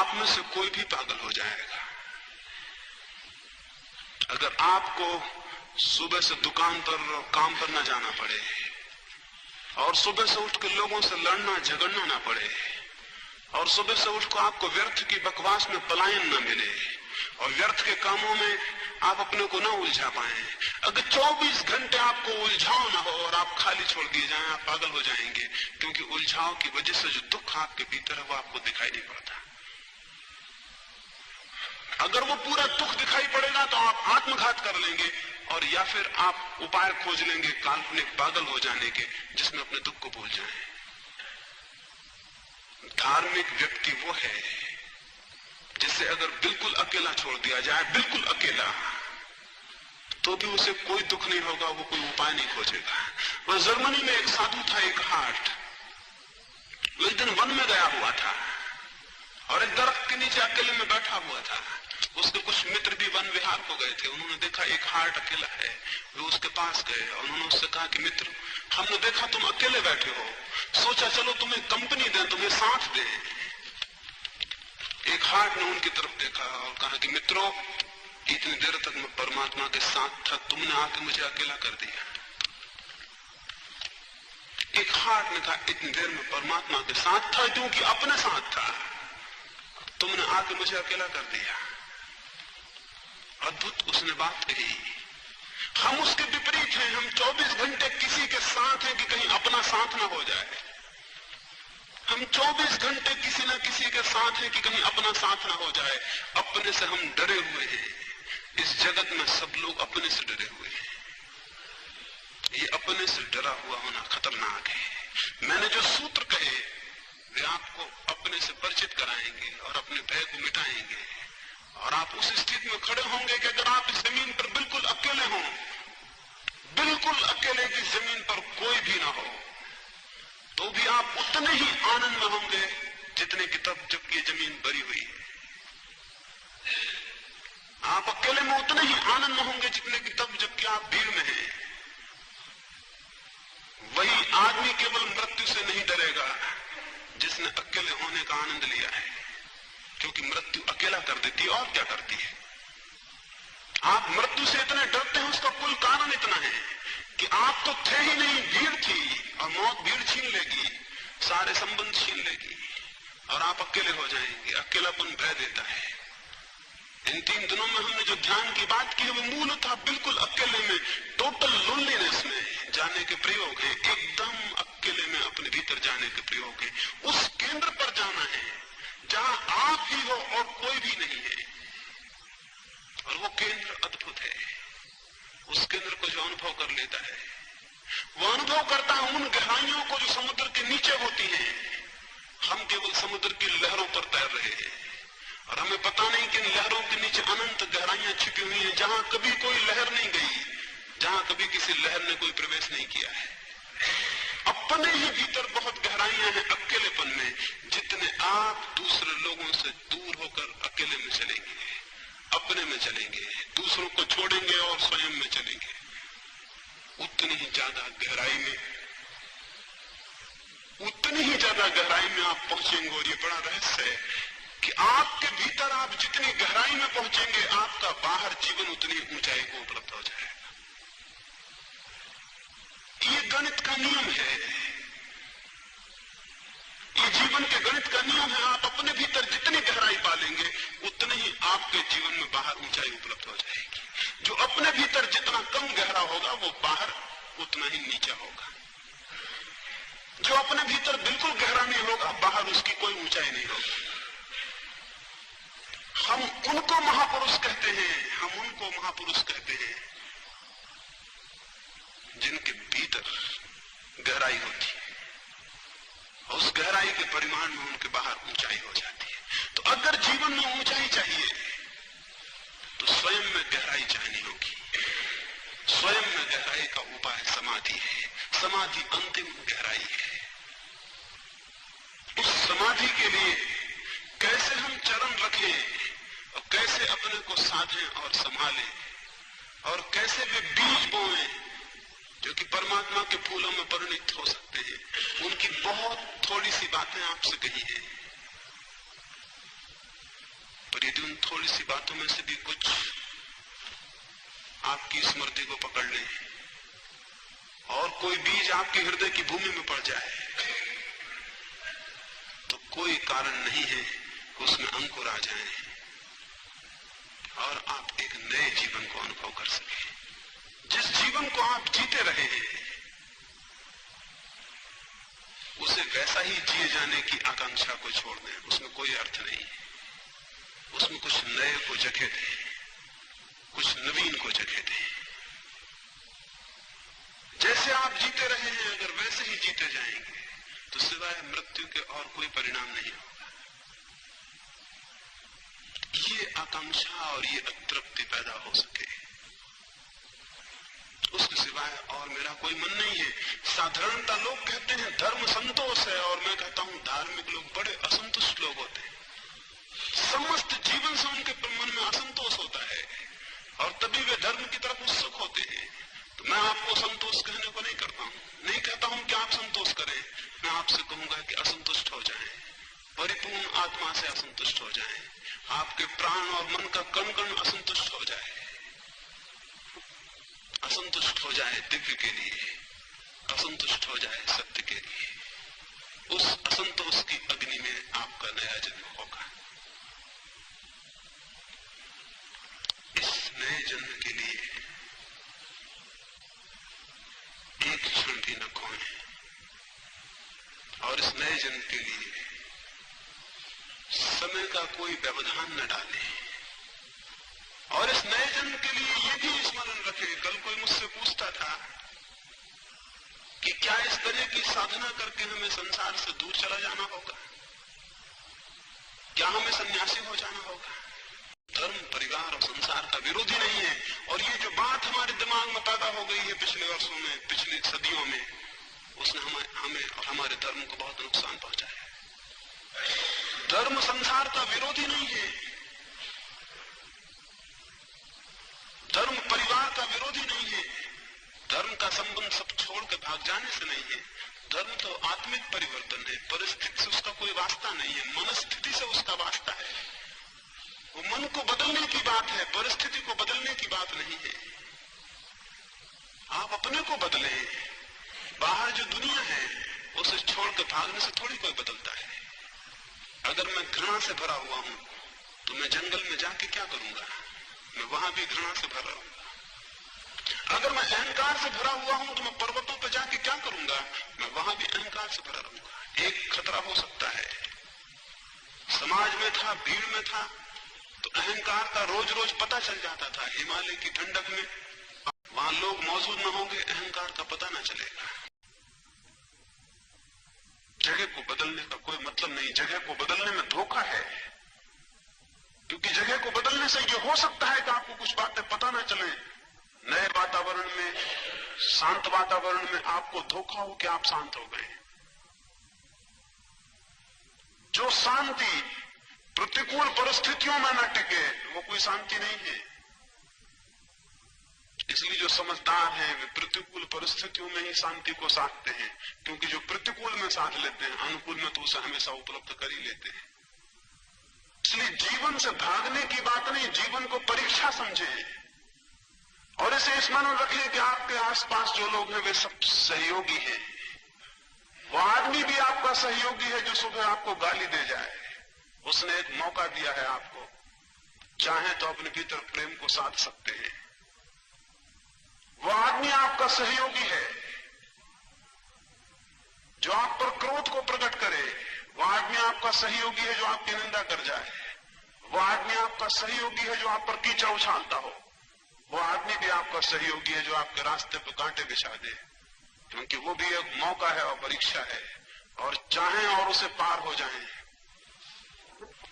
आप में से कोई भी पागल हो जाएगा। अगर आपको सुबह से दुकान पर काम पर न जाना पड़े और सुबह से उठ के लोगों से लड़ना झगड़ना ना पड़े और सुबह से उठ कर आपको व्यर्थ की बकवास में पलायन न मिले और व्यर्थ के कामों में आप अपने को ना उलझा पाए, अगर 24 घंटे आपको उलझाव ना हो और आप खाली छोड़ दिए जाएं, आप पागल हो जाएंगे। क्योंकि उलझाव की वजह से जो दुख आपके भीतर है वो आपको दिखाई नहीं पड़ता। अगर वो पूरा दुख दिखाई पड़ेगा तो आप आत्मघात कर लेंगे और या फिर आप उपाय खोज लेंगे काल्पनिक पागल हो जाने के, जिसमें अपने दुख को भूल जाएं। धार्मिक व्यक्ति वो है जिसे अगर बिल्कुल अकेला छोड़ दिया जाए, बिल्कुल अकेला, तो भी उसे कोई दुख नहीं होगा, वो कोई उपाय नहीं खोजेगा। वह जर्मनी में एक साधु था, एक हार्ट, वो एक दिन वन में गया हुआ था और एक दरख्त के नीचे अकेले में बैठा हुआ था। उसके कुछ मित्र भी वन विहार को गए थे। उन्होंने देखा एक हार्ट अकेला है, वे उसके पास गए और उन्होंने उससे कहा कि मित्र, हमने देखा तुम अकेले बैठे हो, सोचा चलो तुम्हें कंपनी दें, तुम्हें साथ दें। एक हार्ट ने उनकी तरफ देखा और कहा कि मित्रों, इतनी देर तक मैं परमात्मा के साथ था, तुमने आके मुझे अकेला कर दिया। एक हार्ट ने कहा, इतनी देर में परमात्मा के साथ था क्योंकि अपने साथ था, तुमने आके मुझे अकेला कर दिया। अद्भुत उसने बात कही। हम उसके विपरीत हैं, हम 24 घंटे किसी के साथ हैं कि कहीं अपना साथ ना हो जाए। हम 24 घंटे किसी ना किसी के साथ हैं कि कहीं अपना साथ ना हो जाए। अपने से हम डरे हुए हैं। इस जगत में सब लोग अपने से डरे हुए हैं। ये अपने से डरा हुआ होना खतरनाक है। मैंने जो सूत्र कहे वे आपको अपने से परिचित कराएंगे और अपने भय को मिटाएंगे और आप उस स्थिति में खड़े होंगे कि अगर आप इस जमीन पर बिल्कुल अकेले हों, बिल्कुल अकेले की जमीन पर कोई भी ना हो, तो भी आप उतने ही आनंद में होंगे जितने की तब जबकि जमीन भरी हुई है। आप अकेले में उतने ही आनंद में होंगे जितने की तब जबकि आप भीड़ में हैं। वही आदमी केवल मृत्यु से नहीं डरेगा जिसने अकेले होने का आनंद लिया है, क्योंकि मृत्यु अकेला कर देती है और क्या करती है। आप मृत्यु से इतने डरते हैं, उसका कुल कारण इतना है कि आप तो थे ही नहीं, भीड़ थी और मौत भीड़ छीन लेगी, सारे संबंध छीन लेगी और आप अकेले हो जाएंगे। अकेलापन भय देता है। इन 3 दिनों में हमने जो ध्यान की बात की है वो मूलतः बिल्कुल अकेले में, टोटल लोनलीनेस में जाने के प्रयोग है। एकदम अकेले में अपने भीतर जाने के प्रयोग है। उस केंद्र पर जाना है जहां आप ही हो और कोई भी नहीं है। और वो केंद्र अद्भुत है। उस केंद्र को जो अनुभव कर लेता है वो अनुभव करता है उन गहराइयों को जो समुद्र के नीचे होती हैं। हम केवल समुद्र की लहरों पर तैर रहे हैं और हमें पता नहीं कि इन लहरों के नीचे अनंत गहराइयां छिपी हुई हैं, जहां कभी कोई लहर नहीं गई, जहां कभी किसी लहर ने कोई प्रवेश नहीं किया है। अपने ही भीतर बहुत गहराइयां हैं अकेलेपन में। जितने आप दूसरे लोगों से दूर होकर अकेले में चलेंगे, अपने में चलेंगे, दूसरों को छोड़ेंगे और स्वयं में चलेंगे, उतनी ही ज्यादा गहराई में, उतनी ही ज्यादा गहराई में आप पहुंचेंगे। और ये बड़ा रहस्य है कि आपके भीतर आप जितनी गहराई में पहुंचेंगे, आपका बाहर जीवन उतनी ऊंचाई को उपलब्ध हो जाएगा। ये गणित का नियम है, ये जीवन के गणित का नियम है। आप अपने भीतर जितनी गहराई पालेंगे उतने ही आपके जीवन में बाहर ऊंचाई उपलब्ध हो जाएगी। जो अपने भीतर जितना कम गहरा होगा वो बाहर उतना ही नीचा होगा। जो अपने भीतर बिल्कुल गहरा नहीं होगा, बाहर उसकी कोई ऊंचाई नहीं होगी। हम उनको महापुरुष कहते हैं, हम उनको महापुरुष कहते हैं जिनके भीतर गहराई होती है और उस गहराई के परिमाण में उनके बाहर ऊंचाई हो जाती है। तो अगर जीवन में ऊंचाई चाहिए तो स्वयं में गहराई चाहिए होगी। स्वयं में गहराई का उपाय समाधि है। समाधि अंतिम गहराई है। उस समाधि के लिए कैसे हम चरण रखें और कैसे अपने को साधें और संभालें और कैसे वे बीज बोएं जो कि परमात्मा के फूलों में परिणत हो सकते हैं, उनकी बहुत थोड़ी सी बातें आपसे कही है। उन थोड़ी सी बातों में से भी कुछ आपकी स्मृति को पकड़ लें और कोई बीज आपके हृदय की भूमि में पड़ जाए तो कोई कारण नहीं है कि उसमें अंकुर आ जाए और आप एक नए जीवन को अनुभव कर सके। जिस जीवन को आप जीते रहे हैं उसे वैसा ही जिए जाने की आकांक्षा को छोड़ दें, उसमें कोई अर्थ नहीं है। उसमें कुछ नए को जगह दें, कुछ नवीन को जगह दें। जैसे आप जीते रहे हैं अगर वैसे ही जीते जाएंगे तो सिवाय मृत्यु के और कोई परिणाम नहीं होगा। ये आकांक्षा और ये अतृप्ति पैदा हो सके उसके सिवाय और मेरा कोई मन नहीं है। साधारणता लोग कहते हैं धर्म संतोष है और मैं कहता हूं धार्मिक लोग बड़े असंतुष्ट लोग होते हैं। समस्त जीवन से उनके मन में असंतोष होता है और तभी वे धर्म की तरफ उत्सुक होते हैं। तो मैं आपको संतोष कहने को नहीं करता हूं, नहीं कहता हूं कि आप संतोष करें। मैं आपसे कहूंगा कि असंतुष्ट हो जाएं, परिपूर्ण आत्मा से असंतुष्ट हो जाएं, आपके प्राण और मन का कण कण असंतुष्ट हो जाए, असंतुष्ट हो जाए दिव्य के लिए, असंतुष्ट हो जाए सत्य के लिए। उस असंतोष की अग्नि में आपका नया जन्म होगा। इस नए जन्म के लिए एक क्षण भी न खोएं और इस नए जन्म के लिए समय का कोई व्यवधान न डालें। और इस नए जन्म के लिए यह भी स्मरण रखें, कल कोई मुझसे पूछता था कि क्या इस तरह की साधना करके हमें संसार से दूर चला जाना होगा, क्या हमें सन्यासी हो जाना होगा। धर्म परिवार और संसार का विरोधी नहीं है और ये जो बात हमारे दिमाग में पैदा हो गई है पिछले वर्षों में, पिछली सदियों में, उसने हमें और हमारे धर्म को बहुत नुकसान पहुंचाया है। धर्म संसार का विरोधी नहीं है, धर्म परिवार का विरोधी नहीं है, धर्म का संबंध सब छोड़ के भाग जाने से नहीं है। धर्म तो आत्मिक परिवर्तन है, परिस्थिति से उसका कोई वास्ता नहीं है, मनस्थिति से उसका वास्ता है। वो मन को बदलने की बात है, परिस्थिति को बदलने की बात नहीं है। आप अपने को बदलें, बाहर जो दुनिया है उसे छोड़ के भागने से थोड़ी कोई बदलता है। अगर मैं घृणा से भरा हुआ हूं तो मैं जंगल में जाके क्या करूंगा, मैं वहां भी घृणा से भरा रहूंगा। अगर मैं अहंकार से भरा हुआ हूं तो मैं पर्वतों पर जाके क्या करूंगा, मैं वहां भी अहंकार से भरा रहूंगा। एक खतरा हो सकता है, समाज में था, भीड़ में था तो अहंकार का रोज रोज पता चल जाता था। हिमालय की ठंडक में वहां लोग मौजूद न होंगे, अहंकार का पता न चलेगा। जगह को बदलने का कोई मतलब नहीं, जगह को बदलने में धोखा है, क्योंकि जगह को बदलने से यह हो सकता है कि आपको कुछ बातें पता न चले। नए वातावरण में, शांत वातावरण में आपको धोखा हो कि आप शांत हो गए। जो शांति प्रतिकूल परिस्थितियों में न टिके वो कोई शांति नहीं है। इसलिए जो समझदार हैं वे प्रतिकूल परिस्थितियों में ही शांति को साधते हैं, क्योंकि जो प्रतिकूल में साध लेते हैं अनुकूल में तो उसे हमेशा उपलब्ध कर ही लेते हैं। इसलिए जीवन से भागने की बात नहीं, जीवन को परीक्षा समझें और इसे स्मरण रखें कि आपके आसपास जो लोग हैं वे सब सहयोगी हैं। वो आदमी भी आपका सहयोगी है जो सुबह आपको गाली दे जाए, उसने एक मौका दिया है आपको, चाहे तो अपने भीतर प्रेम को साध सकते हैं। वो आदमी आपका सहयोगी है जो आप पर क्रोध को प्रकट करे, वो आदमी आपका सहयोगी है जो आपकी निंदा कर जाए, वो आदमी आपका सहयोगी है जो आप पर कीचड़ उछालता हो, वो आदमी भी आपका सहयोगी है जो आपके रास्ते पर कांटे बिछा दे, क्योंकि वो भी एक मौका है और परीक्षा है। और चाहें और उसे पार हो जाएं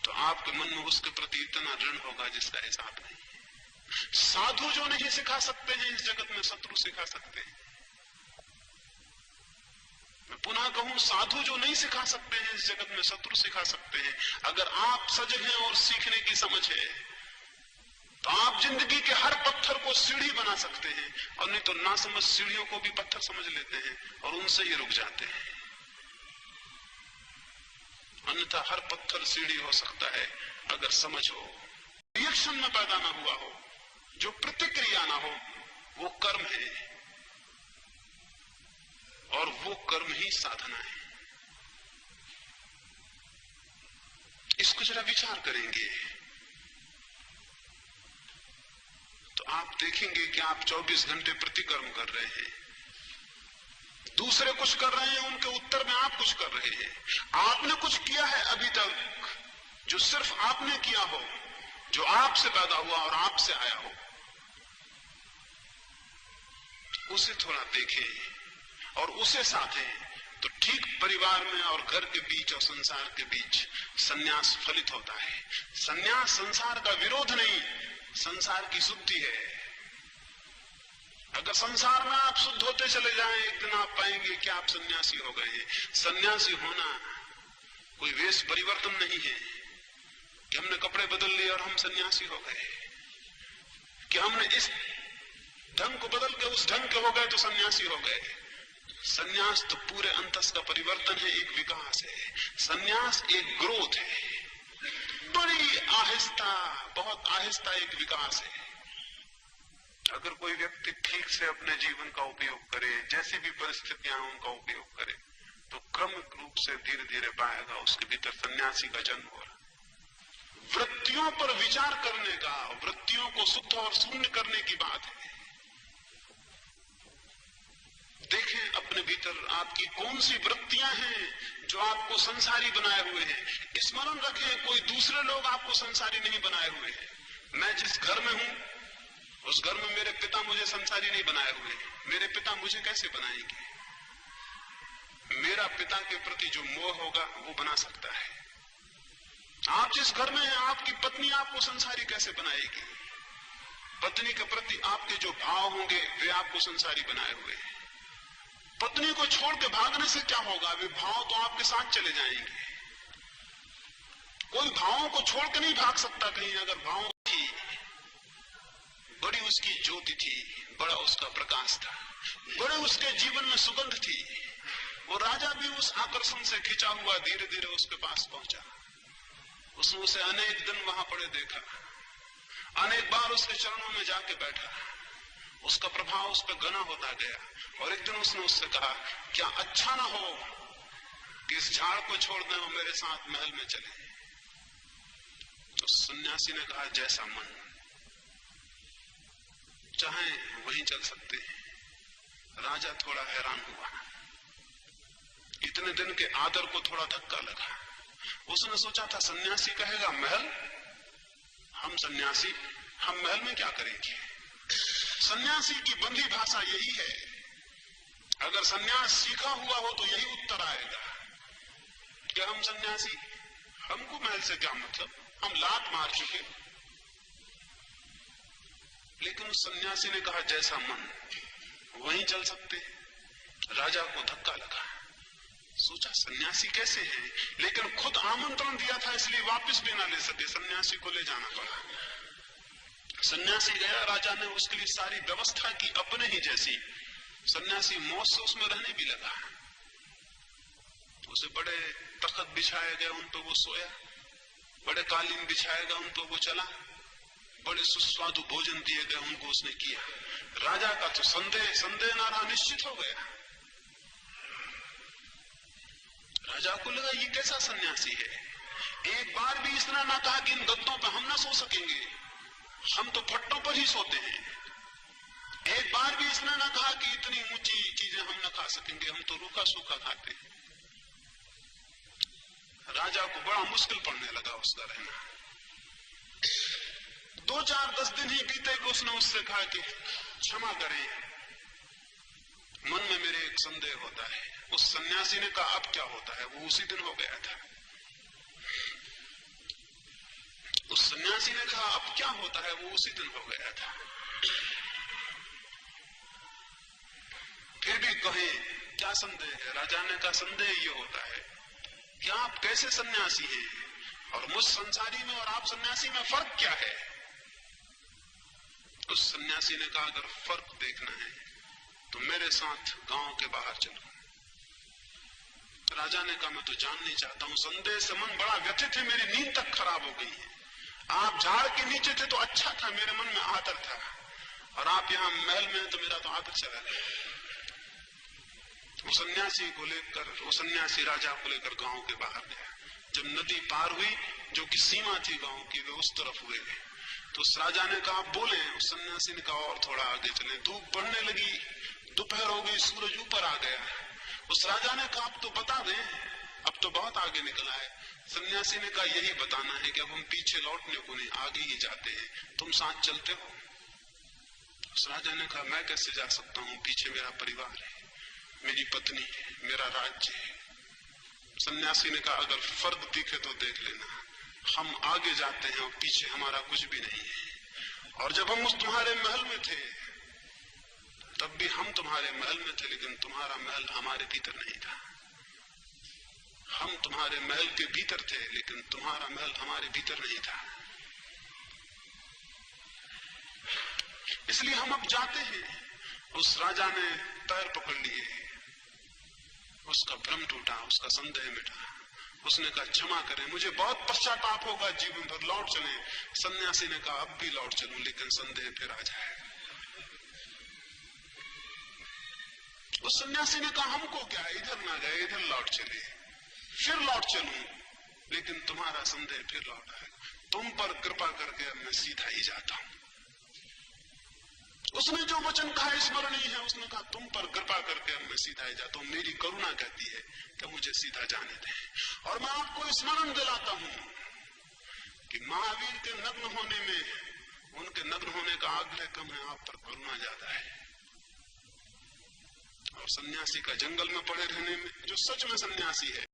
तो आपके मन में उसके प्रति इतना ऋण होगा जिसका हिसाब नहीं। साधु जो नहीं सिखा सकते हैं इस जगत में शत्रु सिखा सकते हैं। मैं पुनः कहूं, साधु जो नहीं सिखा सकते हैं इस जगत में शत्रु सिखा सकते हैं। अगर आप सजग हैं और सीखने की समझ है तो आप जिंदगी के हर पत्थर को सीढ़ी बना सकते हैं, और नहीं तो ना समझ सीढ़ियों को भी पत्थर समझ लेते हैं और उनसे ही रुक जाते हैं। अन्यथा हर पत्थर सीढ़ी हो सकता है अगर समझ हो, रिएक्शन में पैदा ना हुआ हो, जो प्रतिक्रिया ना हो, वो कर्म है और वो कर्म ही साधना है। इसको जरा विचार करेंगे तो आप देखेंगे कि आप 24 घंटे प्रतिकर्म कर रहे हैं। दूसरे कुछ कर रहे हैं, उनके उत्तर में आप कुछ कर रहे हैं। आपने कुछ किया है अभी तक जो सिर्फ आपने किया हो, जो आपसे पैदा हुआ और आपसे आया हो, उसे थोड़ा देखें और उसे साधें तो ठीक परिवार में और घर के बीच और संसार के बीच संन्यास फलित होता है। संन्यास संसार का विरोध नहीं, संसार की शुद्धि है। अगर संसार में आप शुद्ध होते चले जाएं, एक दिन आप पाएंगे कि आप सन्यासी हो गए हैं। सन्यासी होना कोई वेश परिवर्तन नहीं है कि हमने कपड़े बदल लिए और हम सन्यासी हो गए, कि हमने इस ढंग को बदल के उस ढंग के हो गए तो सन्यासी हो गए। सन्यास तो पूरे अंतस का परिवर्तन है, एक विकास है। सन्यास एक ग्रोथ है, बड़ी आहिस्ता, बहुत आहिस्ता एक विकास है। अगर कोई व्यक्ति ठीक से अपने जीवन का उपयोग करे, जैसी भी परिस्थितियां उनका उपयोग करे, तो क्रमिक रूप से धीरे धीरे पाएगा उसके भीतर सन्यासी का जन्म हो रहा। वृत्तियों पर विचार करने का, वृत्तियों को शुद्ध और शून्य करने की बात है। देखें अपने भीतर आपकी कौन सी वृत्तियां हैं जो आपको संसारी बनाए हुए हैं। स्मरण रखें, कोई दूसरे लोग आपको संसारी नहीं बनाए हुए हैं। मैं जिस घर में हूं, उस घर में मेरे पिता मुझे संसारी नहीं बनाए हुए हैं। मेरे पिता मुझे कैसे बनाएंगे? मेरा पिता के प्रति जो मोह होगा वो बना सकता है। आप जिस घर में हैं, आपकी पत्नी आपको संसारी कैसे बनाएगी? पत्नी के प्रति आपके जो भाव होंगे वे आपको संसारी बनाए हुए हैं। पत्नी को छोड़ के भागने से क्या होगा? वे भाव तो आपके साथ चले जाएंगे। कोई भावों को छोड़ के नहीं भाग सकता कहीं। अगर भाव थी, बड़ी उसकी ज्योति थी, बड़ा उसका प्रकाश था, बड़े उसके जीवन में सुगंध थी, वो राजा भी उस आकर्षण से खिंचा हुआ धीरे धीरे उसके पास पहुंचा। उसने उसे अनेक दिन वहां पड़े देखा, अनेक बार उसके चरणों में जाके बैठा। उसका प्रभाव उस पर घना होता गया और एक दिन उसने उससे कहा, क्या अच्छा ना हो कि इस झाड़ को छोड़ दें और मेरे साथ महल में चले? तो सन्यासी ने कहा, जैसा मन चाहे वहीं चल सकते हैं। राजा थोड़ा हैरान हुआ, इतने दिन के आदर को थोड़ा धक्का लगा। उसने सोचा था सन्यासी कहेगा महल, हम सन्यासी, हम महल में क्या करेंगे? सन्यासी की बंधी भाषा यही है। अगर सन्यास सीखा हुआ हो तो यही उत्तर आएगा कि हम सन्यासी, हमको महल से क्या मतलब, हम लात मार चुके। लेकिन उस सन्यासी ने कहा, जैसा मन वहीं चल सकते। राजा को धक्का लगा, सोचा सन्यासी कैसे है, लेकिन खुद आमंत्रण दिया था इसलिए वापस भी ना ले सके, सन्यासी को ले जाना पड़ा। सन्यासी गया, राजा ने उसके लिए सारी व्यवस्था की अपने ही जैसी। सन्यासी मौज से उसमें रहने भी लगा। उसे बड़े तख्त बिछाए गए, उन पर वो सोया, बड़े कालीन बिछाए गए, उन पर वो चला, बड़े सुस्वादु भोजन दिए गए, उनको उसने किया। राजा का तो संदेह ना रहा, निश्चित हो गया। राजा को लगा ये कैसा सन्यासी है, एक बार भी इसने ना कहा कि इन गद्दों पर हम ना सो सकेंगे, हम तो फट्टों पर ही सोते हैं। एक बार भी इसने ना कहा कि इतनी ऊंची चीजें हम ना खा सकेंगे, हम तो रूखा सूखा खाते हैं। राजा को बड़ा मुश्किल पड़ने लगा उसका रहना। 2-4-10 दिन ही बीते कि उसने उससे कहा कि क्षमा करें, मन में मेरे एक संदेह होता है। उस सन्यासी ने कहा, अब क्या होता है? वो उसी दिन हो गया था। उस सन्यासी ने कहा, अब क्या होता है? वो उसी दिन हो गया था। फिर भी कहें क्या संदेह है? राजा ने कहा, संदेह ये होता है कि आप कैसे सन्यासी हैं और मुझ संसारी में और आप सन्यासी में फर्क क्या है? उस सन्यासी ने कहा, अगर फर्क देखना है तो मेरे साथ गांव के बाहर चलो। राजा ने कहा, मैं तो जान नहीं चाहता हूं, संदेह से मन बड़ा व्यथित है, मेरी नींद तक खराब हो गई है। आप झाड़ के नीचे थे तो अच्छा था, मेरे मन में आदर था, और आप यहां महल में तो मेरा तो आदर चला गया। वो सन्यासी को लेकर, वो सन्यासी राजा को लेकर गांव के बाहर गया। जब नदी पार हुई, जो कि सीमा थी गांव की, वे उस तरफ हुए, तो उस राजा ने कहा बोले। उस सन्यासी ने कहा और थोड़ा आगे चले। धूप बढ़ने लगी, दोपहर हो गई, सूरज ऊपर आ गया। उस राजा ने कहा अब तो बता दें, अब तो बहुत आगे निकला है। सन्यासी ने कहा यही बताना है कि अब हम पीछे लौटने को नहीं, आगे ही जाते हैं, तुम साथ चलते हो। उस राजा ने कहा मैं कैसे जा सकता हूं, पीछे मेरा परिवार है, मेरी पत्नी है, मेरा राज्य है। सन्यासी ने कहा अगर फर्क दिखे तो देख लेना, हम आगे जाते हैं और पीछे हमारा कुछ भी नहीं है। और जब हम उस तुम्हारे महल में थे तब भी हम तुम्हारे महल में थे, लेकिन तुम्हारा महल हमारे भीतर नहीं था। हम तुम्हारे महल के भीतर थे, लेकिन तुम्हारा महल हमारे भीतर नहीं था। इसलिए हम अब जाते हैं। उस राजा ने पैर पकड़ लिए, उसका भ्रम टूटा, उसका संदेह मिटा। उसने कहा क्षमा करें, मुझे बहुत पश्चाताप होगा, जीवन भर लौट चले। सन्यासी ने कहा अब भी लौट चलूं, लेकिन संदेह फिर आ जाएगा। उस सन्यासी ने कहा हमको क्या, इधर ना गए, इधर लौट चले, फिर लौट चलूं, लेकिन तुम्हारा संदेह फिर लौट आएगा। तुम पर कृपा करके अब मैं सीधा ही जाता हूं। उसने जो वचन कहा स्मरणीय है। उसने कहा तुम पर कृपा करके अब मैं सीधा ही जाता हूं, मेरी करुणा कहती है कि मुझे सीधा जाने दें। और मैं आपको स्मरण दिलाता हूं कि महावीर के नग्न होने में उनके नग्न होने का आग्रह कम है, आप पर करुणा ज्यादा है। और सन्यासी का जंगल में पड़े रहने में, जो सच में सन्यासी है,